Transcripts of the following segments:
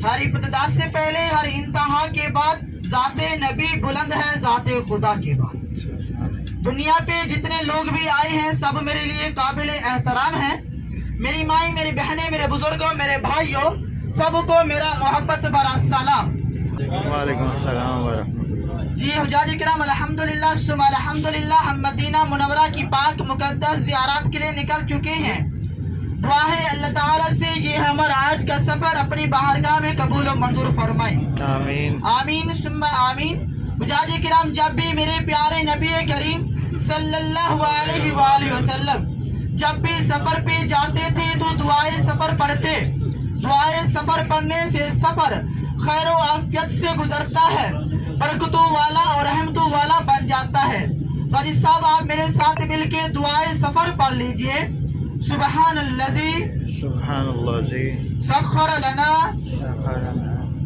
ہر ابتدا سے پہلے ہر انتہا کے بعد ذات نبی بلند ہے ذات خدا کے بعد. دنیا پہ جتنے لوگ بھی آئے ہیں سب میرے لیے قابل احترام ہیں. میری مائیں، میری بہنیں، میرے بزرگوں، میرے بھائیوں، سب کو میرا محبت بھرا سلام. وعلیکم السلام ورحمۃ اللہ. جی حجاج کرام، الحمدللہ ثم الحمدللہ ہم مدینہ منورہ کی پاک مقدس زیارات کے لیے نکل چکے ہیں. دعا ہے اللہ تعالیٰ سے یہ ہمارا آج کا سفر اپنی بارگاہ میں قبول و منظور فرمائے. آمین آمین ثم آمین. حجاج کرام، جب بھی میرے پیارے نبی کریم صلی اللہ علیہ وآلہ وسلم جب بھی سفر پہ جاتے تھے تو دعائے سفر پڑھتے. دعائے سفر پڑھنے سے سفر خیر و عافیت سے گزرتا ہے، برکتوں والا اور رحمتوں والا بن جاتا ہے. فاجد صاحب آپ میرے ساتھ مل کے دعائے سفر پڑھ لیجئے. سبحان الذی سبحان اللہ سخر لنا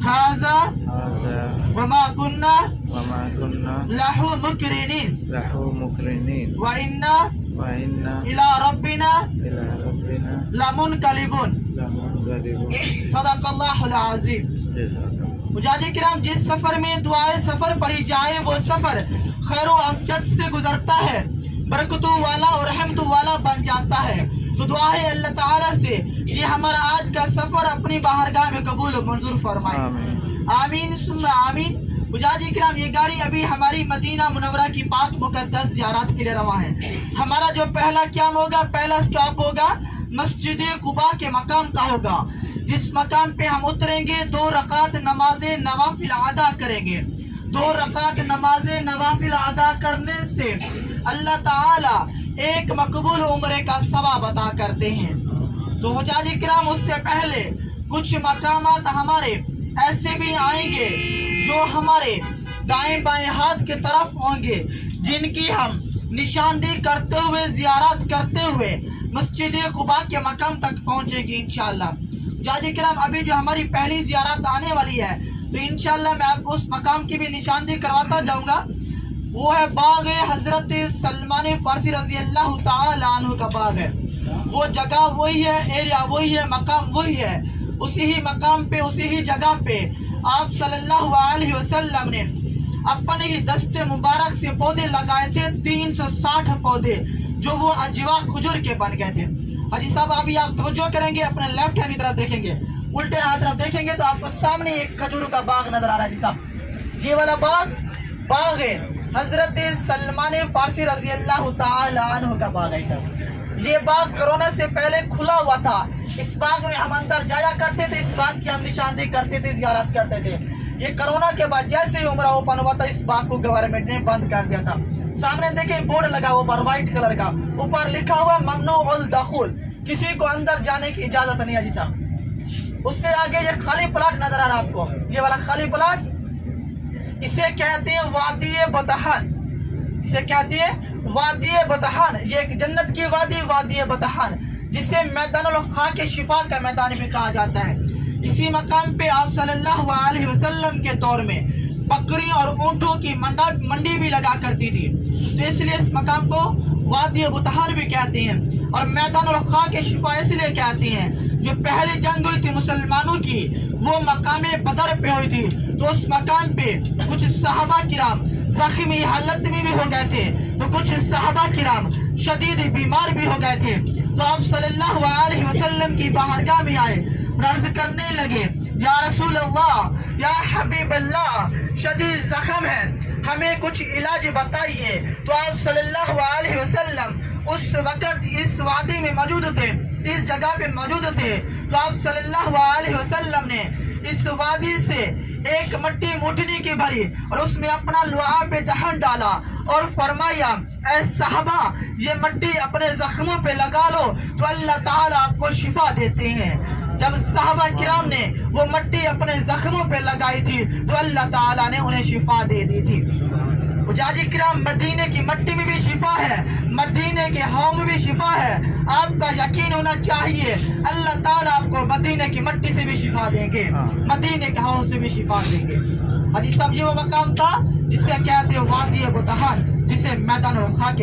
ھذا وما کننا لہو مقرنین وإنا إلى ربنا لمنقلبون. صدق اللہ العظیم. حجاج کرام، جس سفر میں دعائے سفر پڑھی جائے وہ سفر خیر و عافیت سے گزرتا ہے، برکتوں والا اور رحمتوں والا بن جاتا ہے. تو دعا ہے اللہ تعالیٰ سے یہ ہمارا آج کا سفر اپنی بارگاہ میں قبول و منظور فرمائے. آمین ثم آمین. حجاج کرام، یہ گاڑی ابھی ہماری مدینہ منورہ کی پاک مقدس زیارات کے لیے رواں ہے. ہمارا جو پہلا قیام ہوگا، پہلا سٹاپ ہوگا مسجد قباء کے مقام کا ہوگا. جس مقام پہ ہم اتریں گے 2 رکعت نماز نوافل ادا کریں گے. 2 رکعت نماز نوافل ادا کرنے سے اللہ تعالی ایک مقبول عمرے کا ثواب عطا کرتے ہیں. تو حجاج کرام، اس سے پہلے کچھ مقامات ہمارے ایسے بھی آئیں گے جو ہمارے دائیں بائیں ہاتھ کی طرف ہوں گے، جن کی ہم نشاندہی کرتے ہوئے زیارت کرتے ہوئے مسجد قباء کے مقام تک پہنچیں گے انشاءاللہ. حجاج کرام، ابھی جو ہماری پہلی زیارت آنے والی ہے تو انشاءاللہ میں آپ کو اس مقام کی بھی نشاندہی کرواتا جاؤں گا. وہ ہے باغ حضرت سلمان فارسی رضی اللہ تعالی عنہ کا باغ ہے. وہ جگہ وہی ہے، ایریا وہی ہے، مقام وہی ہے. اسی ہی مقام پہ، اسی ہی جگہ پہ آپ صلی اللہ علیہ وسلم نے اپنے ہی دست مبارک سے پودے لگائے تھے. 360 پودے جو وہ اجوا کھجور کے بن گئے تھے. حاجی صاحب ابھی آپ توجہ کریں گے، اپنے لیفٹ ہینڈ کی طرف دیکھیں گے، الٹے ہاتھ طرف دیکھیں گے تو آپ کو سامنے ایک کھجور کا باغ نظر آ رہا ہے. جی صاحب، یہ والا باغ ہے حضرت سلمان فارسی رضی اللہ تعالی عنہ کا باغ ہے. یہ باغ کرونا سے پہلے کھلا ہوا تھا. اس باغ میں ہم اندر جایا کرتے تھے، اس باغ کی ہم نشاندہی کرتے تھے، زیارت کرتے تھے. یہ کرونا کے بعد جیسے ہی عمرہ اوپن ہوا تھا اس باغ کو گورنمنٹ نے بند کر دیا تھا. سامنے دیکھیں بورڈ لگا ہوا اوپر وائٹ کلر کا، اوپر لکھا ہوا ممنوع الدخول، کسی کو اندر جانے کی اجازت نہیں ہے. جی صاحب، اس سے آگے یہ خالی پلاٹ نظر آ رہا ہے آپ کو، یہ والا خالی پلاٹ، اسے کہتے ہیں وادی بطحان. اسے کہتے ہیں وادی بطحان. یہ ایک جنت کی وادی، وادی بطحان، جسے میدان الخاک شفا کا میدان بھی کہا جاتا ہے. اسی مقام پہ آپ صلی اللہ علیہ وسلم کے دور میں بکری اور اونٹوں کی منڈی بھی لگا کرتی تھی. تو اس لیے اس مقام کو وادی بطحان بھی کہتے ہیں. اور میدان الخاک شفا اس لیے کہتے ہیں جو پہلی جنگ ہوئی تھی مسلمانوں کی، وہ مقام بدر پہ ہوئی تھی. تو اس مقام پہ کچھ صحابہ کرام زخمی حالت میں بھی ہو گئے تھے، تو کچھ صحابہ کرام شدید بیمار بھی ہو گئے تھے. تو آپ صلی اللہ علیہ وسلم کی بارگاہ میں آئے، عرض کرنے لگے، یا رسول اللہ، یا حبیب اللہ، شدید زخم ہے، ہمیں کچھ علاج بتائیے. تو آپ صلی اللہ علیہ وسلم اس وقت اس وادی میں موجود تھے، اس جگہ پہ موجود تھے. تو آپ صلی اللہ علیہ وسلم نے اس وادی سے ایک مٹی موٹنی کی بھری اور اس میں اپنا لعاب دہن ڈالا اور فرمایا، اے صحابہ، یہ مٹی اپنے زخموں پہ لگا لو تو اللہ تعالیٰ آپ کو شفا دیتے ہیں. جب صحابہ کرام نے وہ مٹی اپنے زخموں پہ لگائی تھی تو اللہ تعالیٰ نے انہیں شفا دے دی تھی. حجاج کرام، مدینے کی مٹی میں بھی شفا ہے، مدینے کے ہوا میں بھی شفا ہے. آپ کا یقین ہونا چاہیے اللہ تعالیٰ آپ کو مدینے کی مٹی سے بھی شفا دیں گے، مدینے کے ہوا سے بھی شفا دیں گے. حاجی صاحب، یہ وہ مقام تھا جسے کہتے ہیں وادی بطحان، جسے میدان الخاک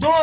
2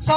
100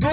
2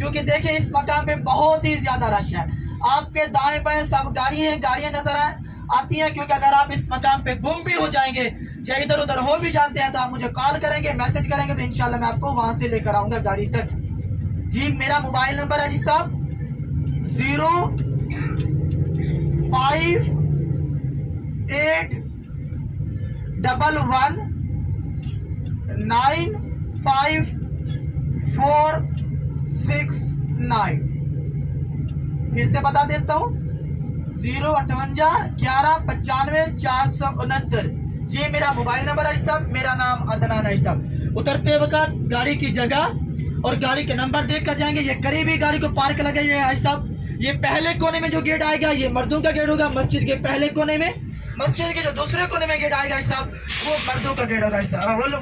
کیونکہ دیکھیں اس مقام پہ بہت ہی زیادہ رش ہے. آپ کے دائیں بائیں سب گاڑیاں نظر آتی ہیں، کیونکہ اگر آپ اس مقام پہ گم بھی ہو جائیں گے یا ادھر ادھر ہو بھی جانتے ہیں تو آپ مجھے کال کریں گے، میسج کریں گے، تو انشاءاللہ میں آپ کو وہاں سے لے کر آؤں گا گاڑی تک. جی میرا موبائل نمبر ہے جی صاحب 08111954669. پھر سے بتا دیتا ہوں 05811955469. یہ میرا موبائل نمبر ہے صاحب. میرا نام عدنان ہے صاحب. اترتے وقت گاڑی کی جگہ اور گاڑی کے نمبر دیکھ کر جائیں گے. یہ قریبی گاڑی کو پارک لگے ہے صاحب. یہ پہلے کونے میں جو گیٹ آئے گا یہ مردوں کا گیٹ ہوگا. مسجد کے پہلے کونے میں، مسجد کے جو دوسرے کونے میں گیٹ آئے گا صاحب وہ مردوں کا گیٹ ہوگا صاحب. اعوذ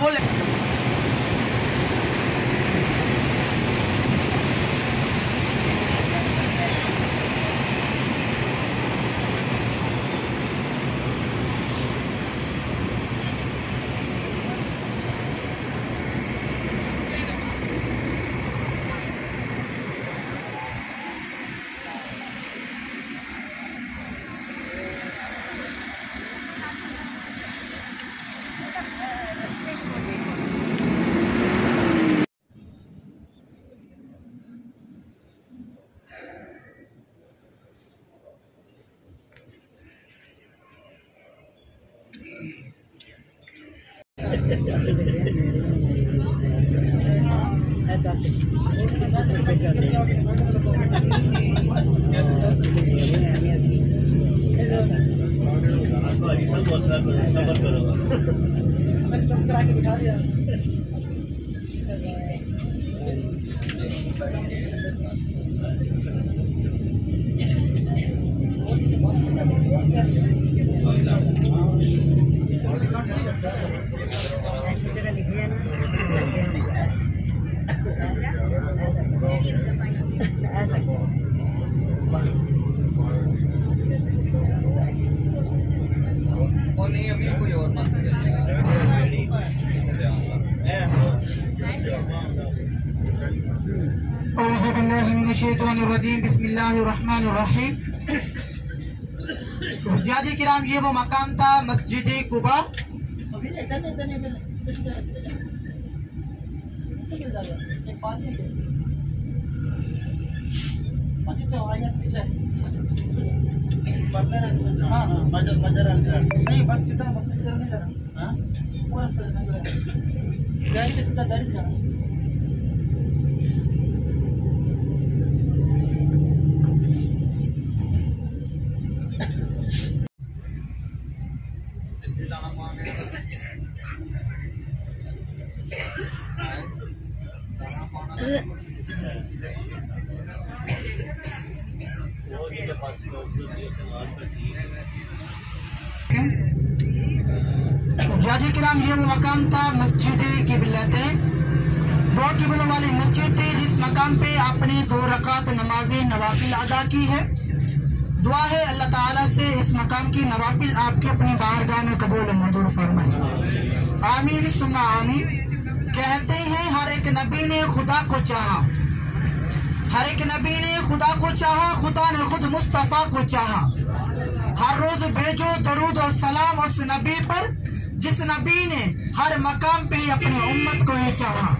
باللہ من الشیطان الرجیم. بسم اللہ الرحمن الرحیم. حجاجی کرام یہ وہ مقام تھا مسجد قباء. حجاجی کرام یہ وہ مقام تھا مسجد قبلتین. دو قبلوں والی مسجد تھی جس مقام پہ آپ نے 2 رکعت نماز نوافل ادا کی ہے. دعا ہے اللہ تعالیٰ سے اس مقام کی نوافل آپ کے اپنی بارگاہ میں قبول منظور فرمائے. آمین ثم آمین. کہتے ہیں ہر ایک نبی نے خدا کو چاہا، ہر ایک نبی نے خدا کو چاہا، خدا نے خود مصطفیٰ کو چاہا. ہر روز بھیجو درود اور سلام اس نبی پر جس نبی نے ہر مقام پہ اپنی امت کو ہی چاہا.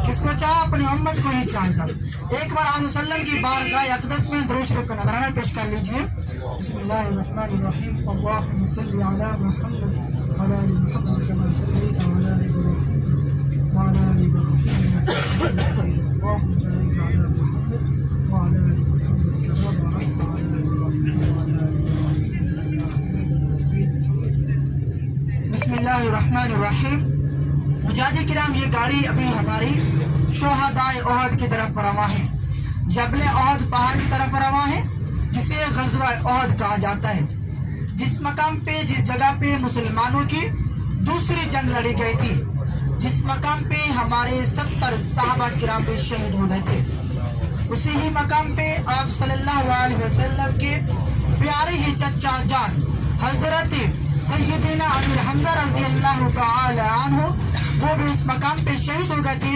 کس کو چاہا؟ اپنی امت کو ہی چاہا. سب ایک بار آن وسلم کی بارگاہ اقدس میں درود شریف کا نذرانہ پیش کر لیجئے. بسم اللہ الرحمن الرحیم. اللہم صلی علی محمد وعلی آل محمد کما صلیت علی ابراہیم وعلی آل ابراہیم انک حمید مجید. اللہم بارک علی محمد وعلی آل محمد کما بارکت علی ابراہیم وعلی آل ابراہیم انک حمید مجید. بسم اللہ الرحمن الرحیم. حجاجی کرام یہ گاڑی ابھی ہماری شہدائے احد کی طرف رواں ہے. جبل احد پہاڑ کی طرف رواں ہے جسے غزوہ احد کہا جاتا ہے. جس مقام پہ، جس جگہ پہ مسلمانوں کی دوسری جنگ لڑی گئی تھی، جس مقام پہ ہمارے 70 صحابہ کرام بھی شہید ہو گئے تھے، اسی ہی مقام پہ آپ صلی اللہ علیہ وسلم کے پیارے ہی چچا جان حضرت سیدنا امیر حمزہ رضی اللہ تعالی عنہ وہ بھی اس مقام پہ شہید ہو گئے تھے.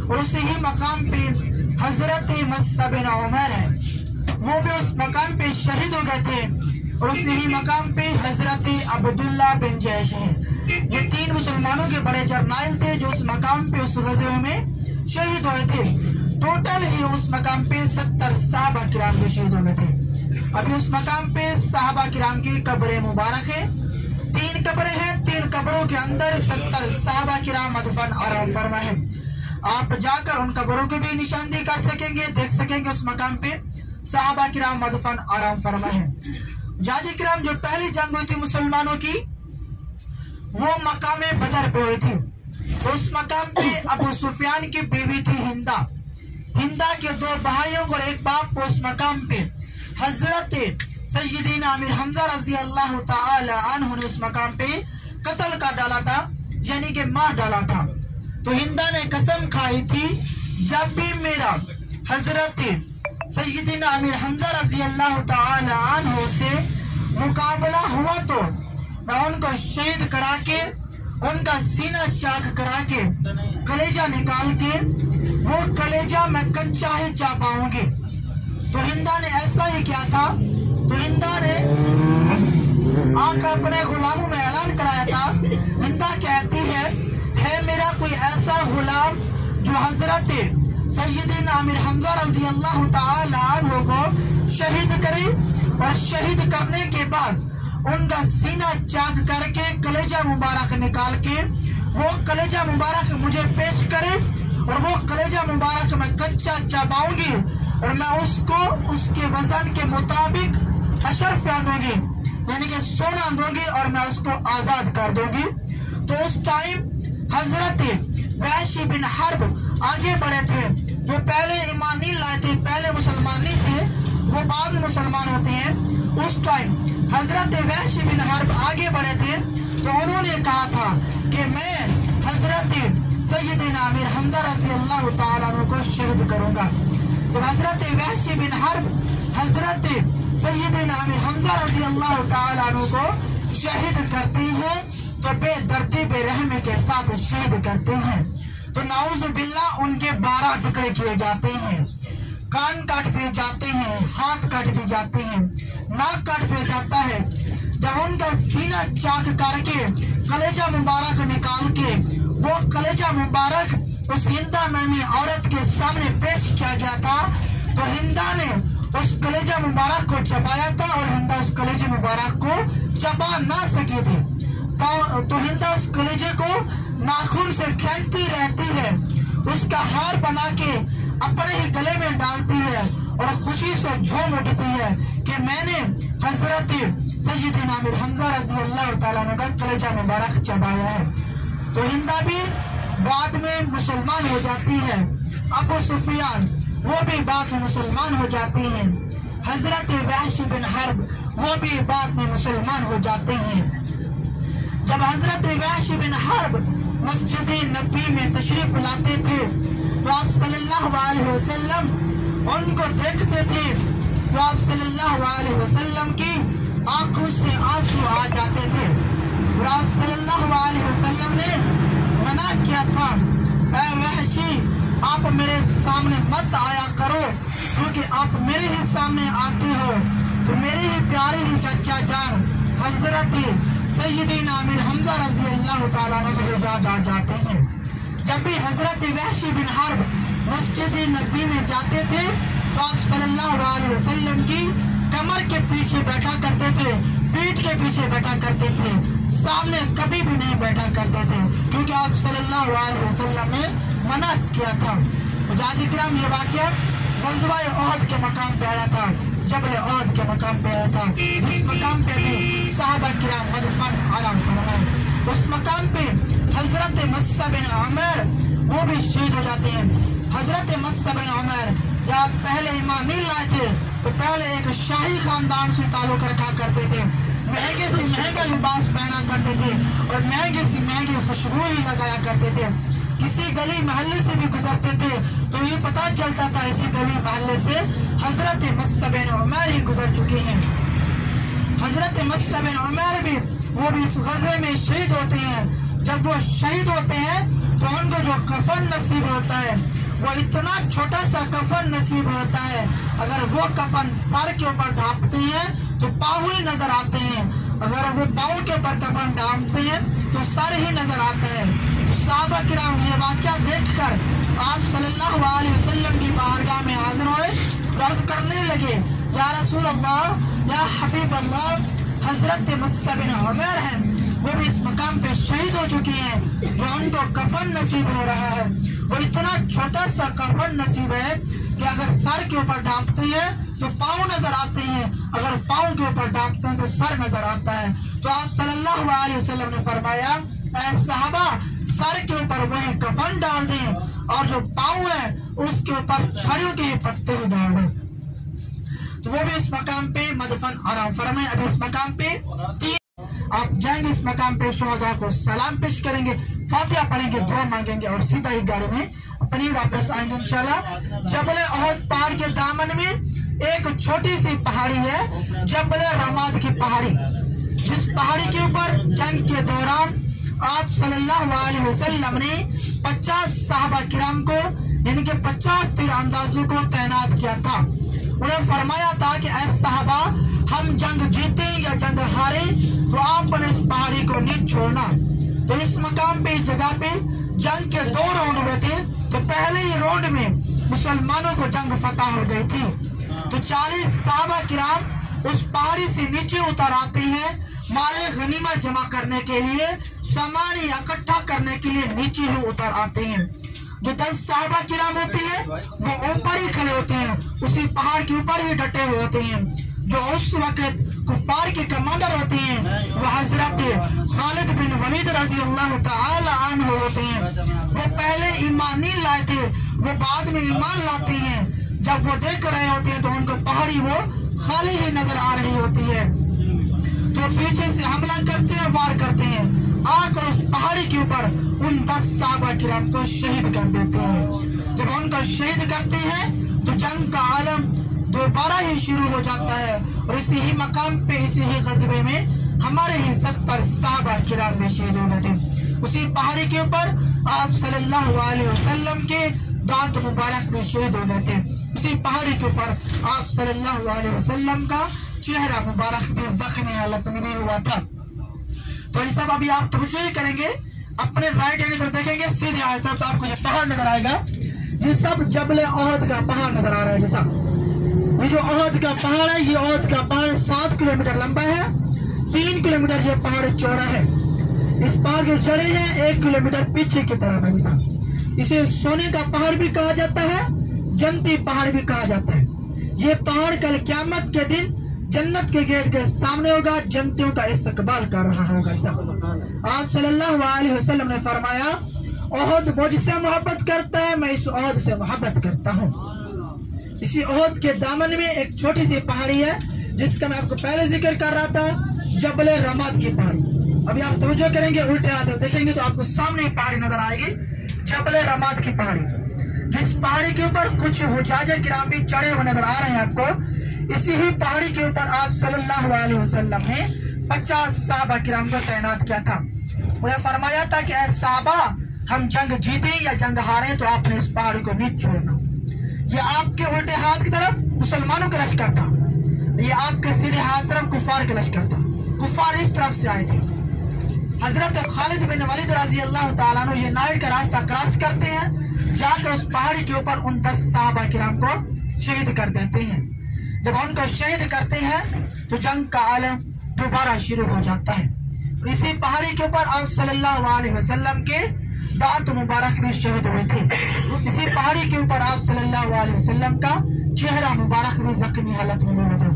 اور اسی ہی مقام پہ حضرت مصعب بن عمیر ہے، وہ بھی اس مقام پہ شہید ہو گئے تھے، اور اسی ہی مقام پہ حضرت عبداللہ بن جیش ہے۔ یہ 3 مسلمانوں کے بڑے جرنیل تھے جو اس مقام پہ اس غزوے میں شہید ہوئے تھے۔ ٹوٹل ہی اس مقام پہ 70 صحابہ کرام بھی شہید ہو گئے تھے۔ ابھی اس مقام پہ صحابہ کرام کی قبر مبارک ہے، 3 قبریں ہیں، 3 قبروں کے اندر 70 صحابہ کرام مدفن آرام فرما ہے۔ آپ جا کر ان قبروں کی بھی نشاندہی کر سکیں گے، دیکھ سکیں گے اس مقام پہ صحابہ کرام مدفن آرام فرما ہے۔ جاجی کرام جو پہلی جنگ ہوئی تھی مسلمانوں کی وہ مقام بدر پہ ہوئی تھی، تو اس مقام پہ ابو سفیان کی بیوی تھی ہندہ کے 2 بھائیوں کو اور 1 باپ کو اس مقام پہ حضرت سیدنا امیر حمزہ رضی اللہ تعالی عنہ نے اس مقام پہ قتل کر ڈالا تھا، یعنی کہ مار ڈالا تھا۔ تو ہندہ نے قسم کھائی تھی جب بھی میرا حضرت سیدنا امیر حمزہ رضی اللہ تعالی عنہ سے مقابلہ ہوا تو میں ان کو شہید کرا کے، ان کا سینہ چاک کرا کے، کلیجہ نکال کے وہ کلیجہ میں کچا ہی چاپاؤں گی۔ تو ہندہ نے ایسا ہی کیا تھا۔ تو ہندہ نے آ کر اپنے غلاموں میں اعلان کرایا تھا۔ ہندہ کہتی ہے میرا کوئی ایسا غلام جو حضرت سیدنا امیر حمزہ رضی اللہ تعالی عنہ کو شہید کرے، اور شہید کرنے کے بعد ان کا سینہ چاک کر کے کلیجہ مبارک نکال کے وہ کلیجہ مبارک مجھے پیش کرے، اور وہ کلیجہ مبارک میں کچا چباؤں گی، اور میں اس کو اس کے وزن کے مطابق اشرفیہ دوں گی، یعنی کہ سونا دوں گی، اور میں اس کو آزاد کر دوں گی۔ تو اس ٹائم حضرت وحشی بن حرب آگے بڑھے تھے، جو پہلے ایمان نہیں لائے تھے، پہلے مسلمان نہیں تھے، وہ بعد میں مسلمان ہوتے ہیں۔ اس ٹائم حضرت وحشی بن حرب آگے بڑھے تھے، تو انہوں نے کہا تھا کہ میں حضرت سیدنا امیر حمزہ رضی اللہ تعالیٰ عنہ کو شہید کروں گا۔ تو حضرت وحشی بن حرب حضرت سیدنا امیر حمزہ رضی اللہ تعالیٰ عنہ کو شہید کرتے ہیں، تو بے دردی بے رحمی کے ساتھ شہید کرتے ہیں۔ تو نعوذ باللہ ان کے 12 ٹکڑے کیے جاتے ہیں، کان کاٹ دیے جاتے ہیں، ہاتھ کاٹ دیے جاتے ہیں، ناک کاٹ دیا جاتا ہے۔ جب ان کا سینہ چاک کر کے کلیجہ مبارک نکال کے وہ کلیجہ مبارک اس ہندہ نامی عورت کے سامنے پیش کیا گیا تھا، تو ہندہ نے اس کلیجہ مبارک کو چبایا تھا، اور ہندہ اس کلیجہ مبارک کو چبا نہ سکی تھی۔ تو ہندہ اس کلیجے کو ناخن سے کھینچتی رہتی ہے، اس کا ہار بنا کے اپنے ہی گلے میں ڈالتی ہے، اور خوشی سے جھوم اٹھتی ہے کہ میں نے حضرت سیدنا امیر حمزہ رضی اللہ تعالیٰ عنہ کا کلیجہ مبارک چبایا ہے۔ تو ہندہ بھی بعد میں مسلمان ہو جاتی ہے، ابو سفیان وہ بھی بعد میں مسلمان ہو جاتی ہیں، حضرت وحشی بن حرب وہ بھی بعد میں مسلمان ہو جاتے ہیں۔ جب حضرت وحشی بن حرب مسجد نبی میں تشریف لاتے تھے تو آپ صلی اللہ علیہ وسلم ان کو دیکھتے تھے، تو آپ صلی اللہ علیہ وسلم کی آنکھوں سے آنسو آ جاتے تھے، اور آپ صلی اللہ علیہ وسلم نے منع کیا تھا، اے وحشی آپ میرے سامنے مت آیا کرو، کیونکہ آپ میرے ہی سامنے آتے ہو تو میرے ہی پیارے ہی چچا جان حضرت سیدنا امیر حمزہ رضی اللہ تعالیٰ عنہ مجھے یاد آ جاتے ہیں۔ جب بھی حضرت وحشی بن حرب مسجد نبی میں جاتے تھے تو آپ صلی اللہ علیہ وسلم کی کمر کے پیچھے بیٹھا کرتے تھے، پیٹھ کے پیچھے بیٹھا کرتے تھے، سامنے کبھی بھی نہیں بیٹھا کرتے تھے، کیونکہ آپ صلی اللہ علیہ وسلم نے منع کیا تھا۔ حجاج کرام یہ واقعہ غزوہ احد کے مقام پہ آیا تھا، جبل احد کے مقام پہ آیا تھا، جس مقام پہ بھی صحابہ کرام مدفن آرام فرمائے۔ اس مقام پہ حضرت مصعب بن عمیر وہ بھی شہید ہو جاتے ہیں۔ حضرت مصعب بن عمیر جب پہلے ایمان نہیں لائے تھے تو پہلے ایک شاہی خاندان سے تعلق رکھا کرتے تھے، مہنگے سے مہنگا لباس پہنا کرتے تھے، اور مہنگے سے مہنگی خوشبو ہی لگایا کرتے تھے۔ کسی گلی محلے سے بھی گزرتے تھے تو یہ پتا چلتا تھا اسی گلی محلے سے حضرت مصعب بن عمیر ہی گزر چکے ہیں۔ حضرت مصعب بن عمیر بھی وہ بھی اس غزوے میں شہید ہوتے ہیں۔ جب وہ شہید ہوتے ہیں تو ان کو جو کفن نصیب ہوتا ہے وہ اتنا چھوٹا سا کفن نصیب ہوتا ہے، اگر وہ کفن سر کے اوپر ڈھانپتے ہیں تو پاؤں ہی نظر آتے ہیں، اگر وہ پاؤں کے اوپر کفن ڈھانپتے ہیں تو سر ہی نظر آتا ہے۔ تو صحابہ کرام یہ واقعہ دیکھ کر آپ صلی اللہ علیہ وسلم کی بارگاہ میں حاضر ہوئے، عرض کرنے لگے یا رسول اللہ، یا حبیب اللہ، حضرت مصعب بن عمیر ہیں، وہ بھی اس مقام پہ شہید ہو چکی ہیں، جو ان کو کفن نصیب ہو رہا ہے، وہ اتنا چھوٹا سا کفن نصیب ہے کہ اگر سر کے اوپر ڈھانپتے ہیں تو پاؤں نظر آتے ہیں، اگر پاؤں کے اوپر ڈھانپتے ہیں تو سر نظر آتا ہے۔ تو آپ صلی اللہ علیہ وسلم نے فرمایا اے صحابہ، سر کے اوپر وہی کفن ڈال دیں اور جو پاؤں ہے اس کے اوپر چھڑیوں کے پتے بھی ڈال دیں۔ تو وہ بھی اس مقام پہ مدفن آرام فرمائے۔ ابھی اس مقام پہ آپ جائیں گے، اس مقام پہ شہداء کو سلام پیش کریں گے، فاتحہ پڑھیں گے، دعا مانگیں گے اور سیدھا ہی گاڑی میں اپنی واپس آئیں گے انشاءاللہ۔ جبل احد پہاڑ کے دامن میں ایک چھوٹی سی پہاڑی ہے، جبل رماد کی پہاڑی، جس پہاڑی کے اوپر جنگ کے دوران آپ صلی اللہ علیہ وسلم نے 50 صحابہ کرام کو، یعنی کہ 50 تیر اندازوں کو تعینات کیا تھا۔ انہیں فرمایا تھا کہ اے صحابہ، ہم جنگ جیتے یا جنگ ہارے تو آپ نے اس پہاڑی کو نہیں چھوڑنا۔ تو اس مقام پہ، اس جگہ پہ جنگ کے 2 راؤنڈ ہوئے تھے، تو پہلے ہی راؤنڈ میں مسلمانوں کو جنگ فتح ہو گئی تھی۔ تو 40 صحابہ کرام اس پہاڑی سے نیچے اتر آتے ہیں، مال غنیمت جمع کرنے کے لیے، سامان اکٹھا کرنے کے لیے نیچے ہی اتر آتے ہیں۔ جو 10 صحابہ کرام ہوتے ہیں وہ اوپر ہی کھڑے ہوتے ہیں، اسی پہاڑ کے اوپر ہی ڈٹے ہوئے ہوتے ہیں۔ جو اس وقت کفار کے کمانڈر ہوتے ہیں وہ حضرت خالد بن ولید رضی اللہ تعالی عنہ ہوتے ہیں۔ وہ پہلے ایمان نہیں لائے تھے، وہ بعد میں ایمان لاتے ہیں۔ جب وہ دیکھ رہے ہوتے ہیں تو ان کو پہاڑی وہ خالی ہی نظر آ رہی ہوتی ہے، تو پیچھے سے حملہ کرتے ہیں، وار کرتے ہیں، آ کر اس پہاڑی کے اوپر ان 10 صحابہ کرام کو شہید کر دیتے ہیں۔ جب ان کو شہید کرتے ہیں تو جنگ کا عالم دوبارہ ہی شروع ہو جاتا ہے، اور اسی ہی مقام پہ، اسی ہی غزوے میں ہمارے ہی 70 صحابہ کرام میں شہید ہو گئے تھے۔ اسی پہاڑی کے اوپر آپ صلی اللہ علیہ وسلم کے دانت مبارک میں شہید ہو گئے تھے۔ اسی پہاڑی کے اوپر آپ صلی اللہ علیہ وسلم کا چہرہ مبارک بھی زخمی حالت میں بھی ہوا تھا۔ تو یہ سب ابھی آپ توجہ ہی کریں گے، اپنے رائٹ ہینڈ ادھر دیکھیں گے، سیدھے آئے طرف تو آپ کو یہ پہاڑ نظر آئے گا، یہ سب جبل احد کا پہاڑ نظر آ رہا ہے۔ جیسا یہ جو احد کا پہاڑ ہے، یہ احد کا پہاڑ 7 کلومیٹر لمبا ہے، 3 کلومیٹر یہ پہاڑ چوڑا ہے۔ اس پہاڑ کے چڑھے ہیں 1 کلومیٹر پیچھے کی طرف ہے۔ اسے سونے کا پہاڑ بھی کہا جاتا ہے، جنتی پہاڑ بھی کہا جاتا ہے۔ یہ پہاڑ کل قیامت کے دن جنت کے گیٹ کے سامنے ہوگا، جنتیوں کا استقبال کر رہا ہوگا۔ آپ صلی اللہ علیہ وسلم نے فرمایا احد مجھ سے محبت کرتا ہے، میں اس احد سے محبت کرتا ہوں۔ اسی احد کے دامن میں ایک چھوٹی سی پہاڑی ہے جس کا میں آپ کو پہلے ذکر کر رہا تھا، جبل رماد کی پہاڑی۔ ابھی آپ توجہ کریں گے، الٹے ہاتھ دیکھیں گے تو آپ کو سامنے پہاڑی نظر آئے گی، جبل رماد کی پہاڑی، جس پہاڑی کے اوپر کچھ حجاج کرام بھی چڑھے ہوئے نظر آ رہے ہیں آپ کو۔ اسی ہی پہاڑی کے اوپر آپ صلی اللہ علیہ وسلم نے 50 صحابہ کرام کو تعینات کیا تھا۔ انہیں فرمایا تھا کہ اے صحابہ، ہم جنگ جیتیں یا جنگ ہاریں تو آپ نے اس پہاڑی کو نہیں چھوڑنا۔ یہ آپ کے الٹے ہاتھ کی طرف مسلمانوں کا لشکر تھا، یہ آپ کے سیدھے ہاتھ طرف کفار کا لشکر تھا۔ کفار اس طرف سے آئے تھے۔ حضرت خالد بن ولید رضی اللہ تعالیٰ عنہ یہ نائٹ کا راستہ کراس کرتے ہیں، جا کر اس پہاڑی کے اوپر ان 10 صحابہ کرام کو شہید کر دیتے ہیں۔ جب ان کو شہید کرتے ہیں تو جنگ کا عالم دوبارہ شروع ہو جاتا ہے۔ اسی پہاڑی کے اوپر آپ صلی اللہ علیہ وسلم کے دانت مبارک بھی شہید ہوئے تھے۔ اسی پہاڑی کے اوپر آپ صلی اللہ علیہ وسلم کا چہرہ مبارک بھی زخمی حالت میں ہوا تھا۔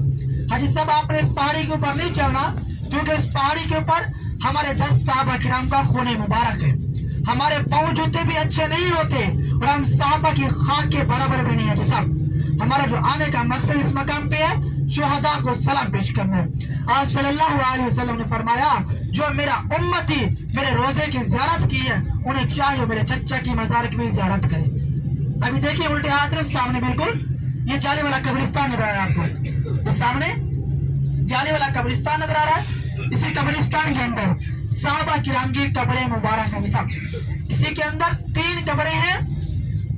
حاجی صاحب، آپ نے اس پہاڑی کے اوپر نہیں چڑھنا، کیونکہ اس پہاڑی کے اوپر ہمارے 10 صحابہ کرام کا خون مبارک ہے۔ ہمارے پاؤں جوتے بھی اچھے نہیں ہوتے اور ہم صحابہ کی خاک کے برابر بھی نہیں ہے۔ صاحب، ہمارا جو آنے کا مقصد اس مقام پہ ہے، شہداء کو سلام پیش کرنا ہے۔ آپ صلی اللہ علیہ وسلم نے فرمایا جو میرا امتی میرے روزے کی زیارت کی ہے، انہیں چاہیے میرے چچا کی مزار کی بھی زیارت کرے۔ ابھی دیکھیے الٹے ہاتھ سامنے بالکل یہ جالے والا قبرستان نظر آ رہا ہے آپ کو، یہ سامنے جالے والا قبرستان نظر آ رہا ہے۔ اسی قبرستان کے اندر صحابہ کرام کی قبریں مبارک ہیں۔ اسی کے اندر 3 قبریں ہیں،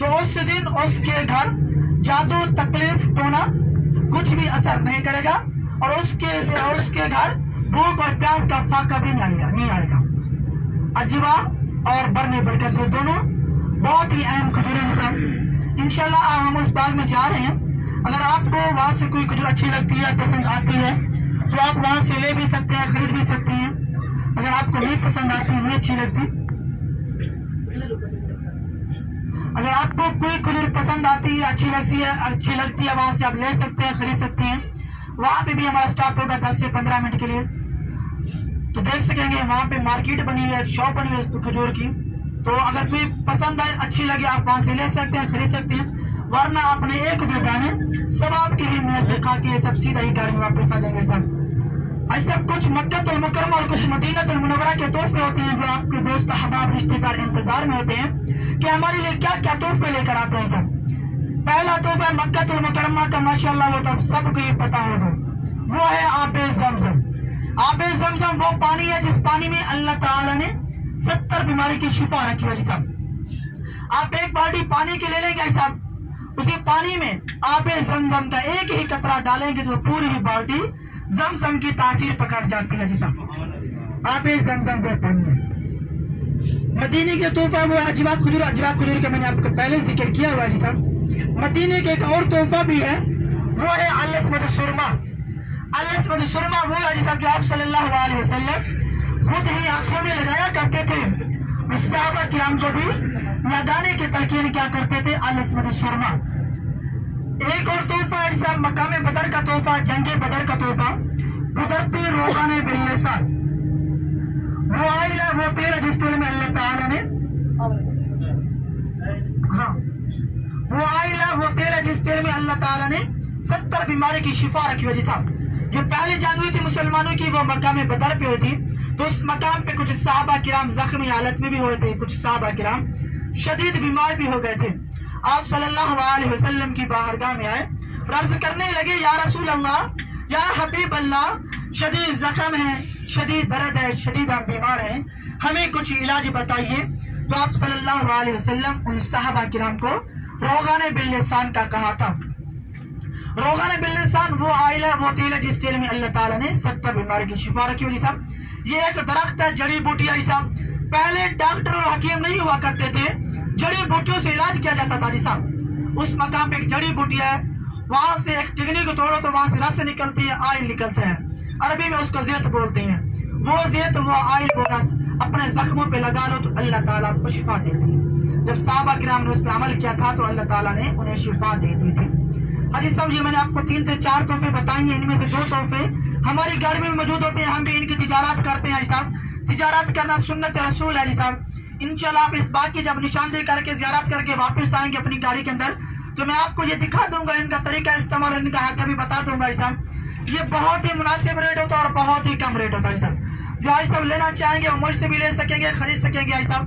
تو اس دن اس کے گھر جادو تکلیف ٹونا کچھ بھی اثر نہیں کرے گا اور اس کے گھر بھوک اور پیاس کا فاقہ بھی نہیں آئے گا۔ اجوا اور برنے برکت دونوں بہت ہی اہم کھجور ہیں۔ انشاءاللہ ہم اس باغ میں جا رہے ہیں، اگر آپ کو وہاں سے کوئی کھجور اچھی لگتی ہے، پسند آتی ہے تو آپ وہاں سے لے بھی سکتے ہیں، خرید بھی سکتے ہیں۔ اگر آپ کو نہیں پسند آتی، نہیں اچھی لگتی، اگر آپ کو کوئی کھجور پسند آتی ہے، اچھی لگتی ہے، وہاں سے آپ لے سکتے ہیں، خرید سکتے ہیں۔ وہاں پہ بھی ہمارا سٹاپ ہوگا 10 سے 15 منٹ کے لیے، تو دیکھ سکیں گے وہاں پہ مارکیٹ بنی ہے، ایک شاپ بنی ہے کھجور کی۔ تو اگر کوئی پسند آئے، اچھی لگے، آپ وہاں سے لے سکتے ہیں، خرید سکتے ہیں، ورنہ اپنے ایک دو دانے سب آپ کے لیے میں سے کھا کے سب سیدھا ہی گاڑی میں واپس آ جائیں گے صاحب۔ ایسا کچھ مکہ المکرمہ اور کچھ مدینہ المنورہ کے تحفے ہوتے ہیں جو آپ کے دوست احباب رشتہ دار انتظار میں ہوتے ہیں کہ ہمارے لیے کیا کیا تحفے لے کر آتے ہیں صاحب۔ پہلا تحفہ مکہ المکرمہ کا ماشاءاللہ وہ تو سب کو یہ پتا ہوگا، وہ ہے آب زمزم۔ آب زمزم وہ پانی ہے جس پانی میں اللہ تعالیٰ نے 70 بیماری کی شفا رکھی ہوئی صاحب۔ آپ ایک بالٹی پانی کے لے لیں گے صاحب، اسی پانی میں آب زمزم کا ایک ہی قطرہ ڈالیں گے تو پوری ہی بالٹی زمزم کی تاثیر پکڑ جاتی ہے جی صاحب۔ آب زمزم وہ پانی ہے۔ مدینے کے تحفہ وہ اجوا کھجور کا میں نے آپ کو پہلے ذکر کیا ہوا جی صاحب۔ مدینے کے ایک اور تحفہ بھی ہے، وہ ہے الاسود السرما۔ الاسود السرما وہ ہے جی صاحب جو آپ صلی اللہ علیہ وسلم خود ہی آنکھوں میں لگایا کرتے تھے، اس صحابہ کرام کو بھی لگانے کی تلقین کیا کرتے تھے، الاسود السرما۔ ایک اور تحفہ ہے جی صاحب مقام بدر کا تحفہ، جنگ بدر کا تحفہ، قدرتی روغن باللسان۔ وہ آئل ہے، وہ تیل ہے جس تیل میں اللہ تعالیٰ نے وہ آئل ہے، وہ تیل ہے جس تیل میں اللہ تعالیٰ نے 70 بیماری کی شفا رکھی ہوئی صاحب۔ جو پہلی جنگ ہوئی تھی مسلمانوں کی وہ مقام بدر پہ ہوئی تھی، تو اس مقام پہ کچھ صحابہ کرام زخمی حالت میں بھی ہوئے تھے، کچھ صحابہ کرام شدید بیمار بھی ہو گئے تھے۔ آپ صلی اللہ علیہ وسلم کی بارگاہ میں آئے اور عرض کرنے لگے، یا رسول اللہ، یا حبیب اللہ، شدید زخم ہے، شدید درد ہے، شدید ہم بیمار ہیں، ہمیں کچھ علاج بتائیے۔ تو آپ صلی اللہ علیہ وسلم ان صحابہ کرام کو روغن باللسان کا کہا تھا۔ روغن باللسان وہ آئل ہے، وہ تیل ہے جس تیل میں اللہ تعالیٰ نے 70 بیماری کی شفا رکھی ہوئی صاحب۔ یہ ایک درخت ہے، جڑی بوٹی ہے صاحب۔ پہلے ڈاکٹر اور حکیم نہیں ہوا کرتے تھے، جڑی بوٹیوں سے علاج کیا جاتا تھا جی صاحب۔ اس مقام پہ ایک جڑی بوٹی ہے، وہاں سے ایک ٹگنی کو توڑو تو وہاں سے رس نکلتی ہے، آئل نکلتا ہے، عربی میں اس کو زیت بولتے ہیں۔ وہ زیت، وہ آئل، وہ رس اپنے زخموں پہ لگا لو تو اللہ تعالیٰ آپ کو شفا دیتی ہے۔ جب صحابہ کرام نے اس پہ عمل کیا تھا تو اللہ تعالیٰ نے انہیں شفا دے دی تھی۔ حدیث صاحب یہ میں نے آپ کو 3 سے 4 تحفے بتائیں گے، ان میں سے 2 تحفے ہماری گھر میں موجود ہوتے ہیں، ہم بھی ان کی تجارت کرتے ہیں صاحب۔ تجارت کرنا سنت رسول ہے صاحب۔ انشاءاللہ آپ اس باغ کی جب نشاندہی کر کے زیارت کر کے واپس آئیں گے اپنی گاڑی کے اندر تو میں آپ کو یہ دکھا دوں گا، ان کا طریقہ استعمال، ان کا حق بھی بتا دوں گا صاحب۔ یہ بہت ہی مناسب ریٹ ہوتا ہے اور بہت ہی کم ریٹ ہوتا ہے صاحب۔ جو صاحب لینا چاہیں گے وہ مجھ سے بھی لے سکیں گے، خرید سکیں گے صاحب۔